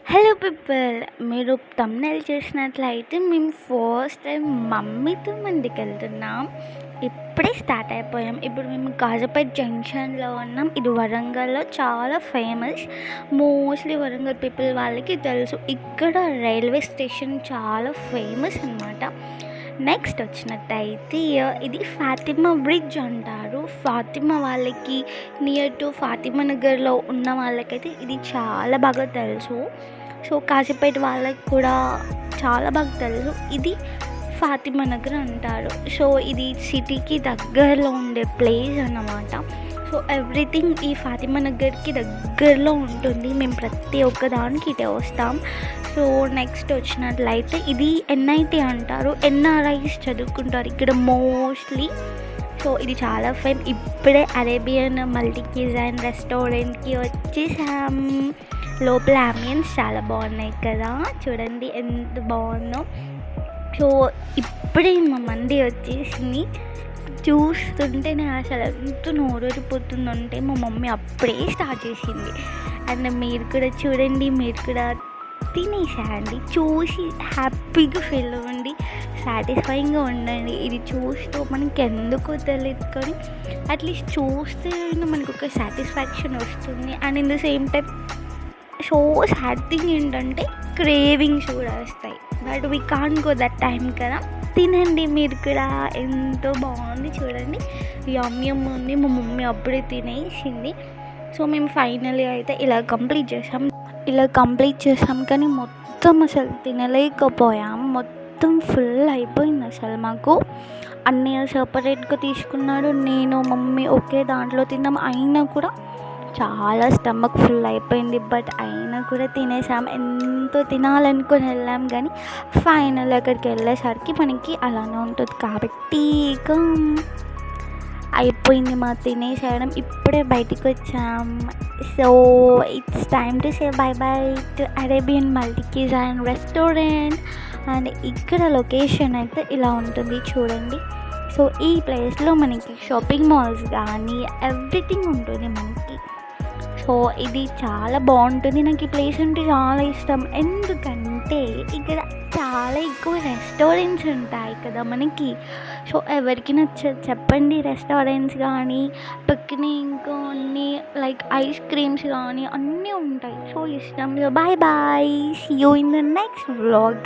Hello people, మీరు thumbnail చూసినట్లయితే మేము ఫస్ట్ టైం మమ్మీతో మందికెళ్తున్నాం. ఇప్పుడే స్టార్ట్ అయిపోయాం. ఇప్పుడు మేము కాజీపేట జంక్షన్‌లో ఉన్నాం. ఇది వరంగల్‌లో చాలా ఫేమస్. మోస్ట్‌లీ వరంగల్ పీపుల్ వాళ్ళకి తెలుసు. ఇక్కడ రైల్వే స్టేషన్ చాలా ఫేమస్ అనమాట. నెక్స్ట్ వచ్చినట్టయితే ఇది ఫాతిమా బ్రిడ్జ్ అంటారు. ఫాతిమా వాళ్ళకి నియర్ టు ఫాతిమా నగర్‌లో ఉన్న వాళ్ళకైతే ఇది చాలా బాగా తెలుసు. సో కాజీపేట వాళ్ళకి కూడా చాలా బాగా తెలుసు. ఇది ఫాతిమా నగర్ అంటారు. సో ఇది సిటీకి దగ్గరలో ఉండే ప్లేస్ అన్నమాట. సో ఎవ్రీథింగ్ ఈ ఫాతిమా నగర్కి దగ్గరలో ఉంటుంది. మేము ప్రతి ఒక్క దానికి ఇటే వస్తాం. సో నెక్స్ట్ వచ్చినట్లయితే ఇది ఎన్ఐటి అంటారు. ఎన్ఆర్ఐస్ చదువుకుంటారు ఇక్కడ మోస్ట్లీ. సో ఇది చాలా ఇప్పుడే అరేబియన్ మల్టీ క్యూజైన్ రెస్టారెంట్కి వచ్చేసాం. లోపల అంబియన్స్ చాలా బాగున్నాయి కదా, చూడండి ఎంత బాగుందో. సో ఇప్పుడే మా మంది వచ్చేసింది. చూస్తుంటేనే అసలు ఎంత నోరూరిపోతుందంటే మా మమ్మీ అప్పుడే స్టార్ట్ చేసింది. అండ్ మీరు కూడా చూడండి, మీరు కూడా తినేసేయండి. చూసి హ్యాపీగా ఫీల్ అవ్వండి, సాటిస్ఫైయింగ్గా ఉండండి. ఇది చూస్తూ మనకి ఎందుకో తెలియదు కానీ అట్లీస్ట్ చూస్తే మనకు ఒక సాటిస్ఫాక్షన్ వస్తుంది. And in the same time so sad thing ఏంటంటే క్రేవింగ్స్ కూడా వస్తాయి. But we can't go that time కదా. తినండి మీరు కూడా, ఎంతో బాగుంది చూడండి. యమ్ ఉంది. మా మమ్మీ అప్పుడే తినేసింది. సో మేము ఫైనలీ అయితే ఇలా కంప్లీట్ చేసాం కానీ మొత్తం అసలు తినలేకపోయాం. మొత్తం ఫుల్ అయిపోయింది అసలు మాకు. అన్నయ్య సపరేట్గా తీసుకున్నాడు, నేను మమ్మీ ఒకే దాంట్లో తిన్నాం. అయినా కూడా చాలా స్టమక్ ఫుల్ అయిపోయింది. బట్ అయినా కూడా తినేసాం. ఎంతో తినాలనుకొని వెళ్ళాం కానీ ఫైనల్ అక్కడికి వెళ్ళేసరికి మనకి అలానే ఉంటుంది కాబట్టి ఇక అయిపోయింది మా తినేసేయడం. ఇప్పుడే బయటికి వచ్చాం. So it's time to say by by to Arabian multi cuisine restaurant. And ఇక్కడ లొకేషన్ అయితే ఇలా ఉంటుంది చూడండి. సో ఈ ప్లేస్లో మనకి షాపింగ్ మాల్స్ కానీ ఎవ్రీథింగ్ ఉంటుంది మనకి. సో ఇది చాలా బాగుంటుంది. నాకు ఈ ప్లేస్ అంటే చాలా ఇష్టం. ఎందుకంటే ఇక్కడ చాలా ఎక్కువ రెస్టారెంట్స్ ఉంటాయి కదా మనకి. సో ఎవరికి నచ్చదు చెప్పండి, రెస్టారెంట్స్ కానీ పక్కనే ఇంకా అన్నీ లైక్ ఐస్ క్రీమ్స్ కానీ అన్నీ ఉంటాయి. సో ఇష్టం. Bye bye, see you in the next vlog.